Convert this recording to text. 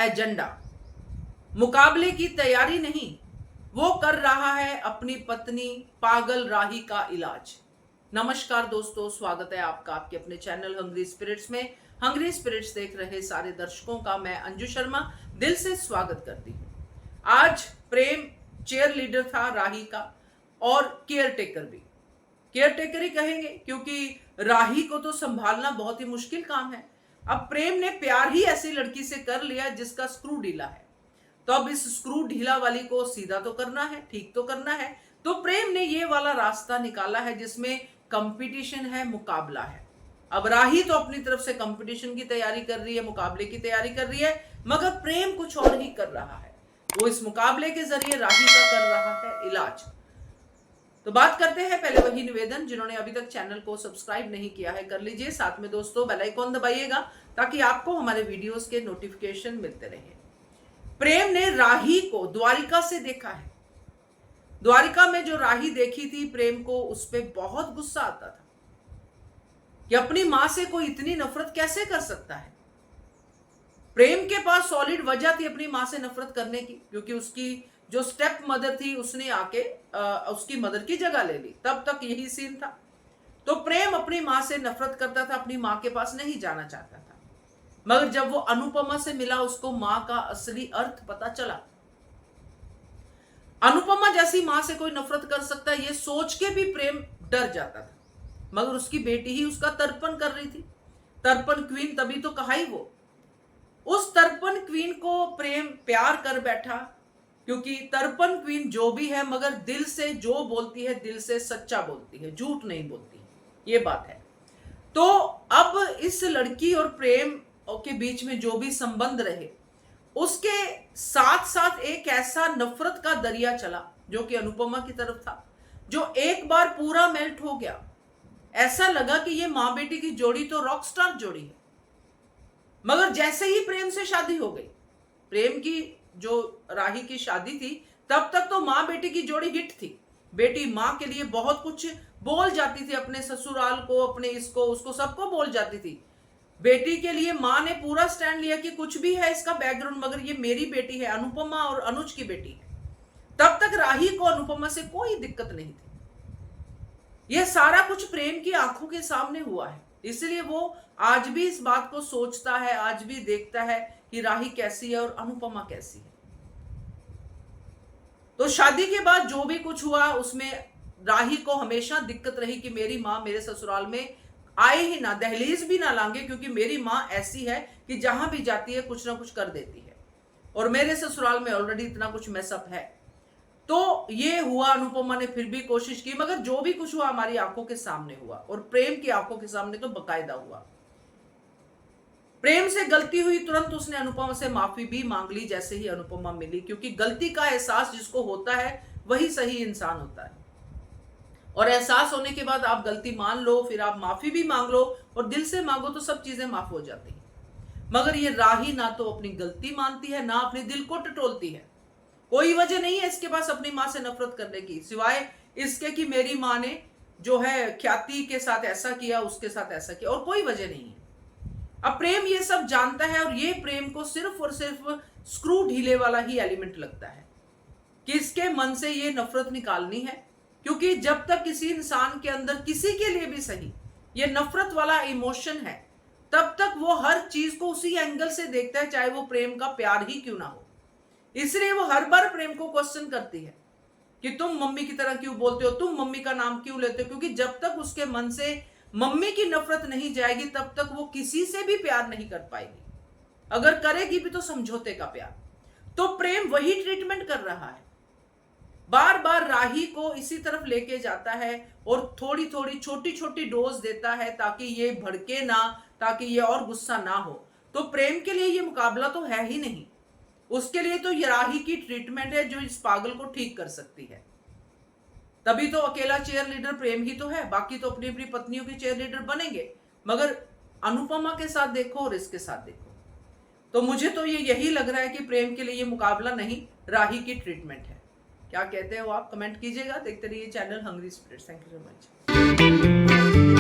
Agenda, मुकाबले की तैयारी नहीं, वो कर रहा है अपनी पत्नी पागल राही का इलाज। नमस्कार दोस्तों, स्वागत है आपका आपके अपने चैनल हंग्री स्पिरिट्स में। हंग्री स्पिरिट्स देख रहे सारे दर्शकों का मैं अंजू शर्मा दिल से स्वागत करती हूँ। आज प्रेम चेयर लीडर था राही का और केयर टेकर भी। केयर टेकर ही कहेंगे क्योंकि राही को तो संभालना बहुत ही मुश्किल काम है। अब प्रेम ने प्यार ही ऐसी लड़की से कर लिया जिसका स्क्रू ढीला है, तो अब इस स्क्रू ढीला वाली को सीधा तो करना है, ठीक तो करना है। तो प्रेम ने ये वाला रास्ता निकाला है जिसमें कंपटीशन है, मुकाबला है। अब राही तो अपनी तरफ से कंपटीशन की तैयारी कर रही है, मुकाबले की तैयारी कर रही है, मगर प्रेम कुछ और ही कर रहा है। वो इस मुकाबले के जरिए राही का कर रहा है इलाज। तो बात करते हैं, पहले वही निवेदन, जिन्होंने अभी तक चैनल को सब्सक्राइब नहीं किया है कर लीजिए, साथ में दोस्तों बेल आइकॉन दबाइएगा ताकि आपको हमारे वीडियोस के नोटिफिकेशन मिलते रहे। प्रेम ने राही को द्वारिका से देखा है। द्वारिका में जो राही देखी थी, प्रेम को उस पर बहुत गुस्सा आता था कि अपनी मां से कोई इतनी नफरत कैसे कर सकता है। प्रेम के पास सॉलिड वजह थी अपनी मां से नफरत करने की, क्योंकि उसकी जो स्टेप मदर थी उसने आके उसकी मदर की जगह ले ली। तब तक यही सीन था। तो प्रेम अपनी मां से नफरत करता था, अपनी मां के पास नहीं जाना चाहता था। मगर जब वो अनुपमा से मिला, उसको मां का असली अर्थ पता चला। अनुपमा जैसी मां से कोई नफरत कर सकता है, ये सोच के भी प्रेम डर जाता था। मगर उसकी बेटी ही उसका तर्पण कर रही थी। तर्पण क्वीन तभी तो कहा ही वो। उस तर्पण क्वीन को प्रेम प्यार कर बैठा, क्योंकि तर्पण क्वीन जो भी है, मगर दिल से जो बोलती है, दिल से सच्चा बोलती है, झूठ नहीं बोलती, ये बात है। तो अब इस लड़की और प्रेम के बीच में जो भी संबंध रहे, उसके साथ साथ एक ऐसा नफरत का दरिया चला जो कि अनुपमा की तरफ था, जो एक बार पूरा मेल्ट हो गया। ऐसा लगा कि ये मां बेटी की जोड़ी तो रॉक स्टार जोड़ी है। मगर जैसे ही प्रेम से शादी हो गई, प्रेम की जो राही की शादी थी, तब तक तो मां बेटी की जोड़ी हिट थी। बेटी मां के लिए बहुत कुछ बोल जाती थी, अपने ससुराल को, अपने इसको उसको सबको बोल जाती थी। बेटी के लिए मां ने पूरा स्टैंड लिया कि कुछ भी है इसका बैकग्राउंड, मगर ये मेरी बेटी है, अनुपमा और अनुज की बेटी है। तब तक राही को अनुपमा से कोई दिक्कत नहीं थी। यह सारा कुछ प्रेम की आंखों के सामने हुआ है, इसलिए वो आज भी इस बात को सोचता है, आज भी देखता है कि राही कैसी है और अनुपमा कैसी है। तो शादी के बाद जो भी कुछ हुआ, उसमें राही को हमेशा दिक्कत रही कि मेरी मां मेरे ससुराल में आए ही ना, दहलीज भी ना लांगे, क्योंकि मेरी मां ऐसी है कि जहां भी जाती है कुछ ना कुछ कर देती है, और मेरे ससुराल में ऑलरेडी इतना कुछ मैसअप है। तो ये हुआ, अनुपमा ने फिर भी कोशिश की, मगर जो भी कुछ हुआ हमारी आंखों के सामने हुआ, और प्रेम की आंखों के सामने तो बकायदा हुआ। प्रेम से गलती हुई, तुरंत उसने अनुपमा से माफी भी मांग ली जैसे ही अनुपमा मिली, क्योंकि गलती का एहसास जिसको होता है वही सही इंसान होता है। और एहसास होने के बाद आप गलती मान लो, फिर आप माफी भी मांग लो, और दिल से मांगो तो सब चीजें माफ हो जाती हैं। मगर ये राही ना तो अपनी गलती मानती है, ना अपने दिल को टटोलती है। कोई वजह नहीं है इसके पास अपनी मां से नफरत करने की, सिवाय इसके कि मेरी मां ने जो है ख्याति के साथ ऐसा किया, उसके साथ ऐसा किया, और कोई वजह नहीं है। अब प्रेम ये सब जानता है, और ये प्रेम को सिर्फ और सिर्फ स्क्रू ढीले वाला ही एलिमेंट लगता है कि इसके मन से ये नफरत निकालनी है। क्योंकि जब तक किसी इंसान के अंदर, किसी के लिए भी सही, ये नफरत वाला इमोशन है, तब तक वो हर चीज को उसी एंगल से देखता है, चाहे वो प्रेम का प्यार ही क्यों ना हो। इसलिए वो हर बार प्रेम को क्वेश्चन करती है कि तुम मम्मी की तरह क्यों बोलते हो, तुम मम्मी का नाम क्यों लेते हो, क्योंकि जब तक उसके मन से मम्मी की नफरत नहीं जाएगी, तब तक वो किसी से भी प्यार नहीं कर पाएगी। अगर करेगी भी तो समझौते का प्यार। तो प्रेम वही ट्रीटमेंट कर रहा है, बार बार राही को इसी तरफ लेके जाता है, और थोड़ी थोड़ी छोटी छोटी डोज देता है ताकि ये भड़के ना, ताकि ये और गुस्सा ना हो। तो प्रेम के लिए ये मुकाबला तो है ही नहीं, उसके लिए तो ये राही की ट्रीटमेंट है जो इस पागल को ठीक कर सकती है। तभी तो अकेला चेयर लीडर प्रेम ही तो है, बाकी तो अपनी अपनी पत्नियों के चेयर लीडर बनेंगे। मगर अनुपमा के साथ देखो और इसके साथ देखो, तो मुझे तो ये यही लग रहा है कि प्रेम के लिए ये मुकाबला नहीं, राही की ट्रीटमेंट है। क्या कहते हो आप, कमेंट कीजिएगा। देखते रहिए channel hungry spirits. Thank you so much.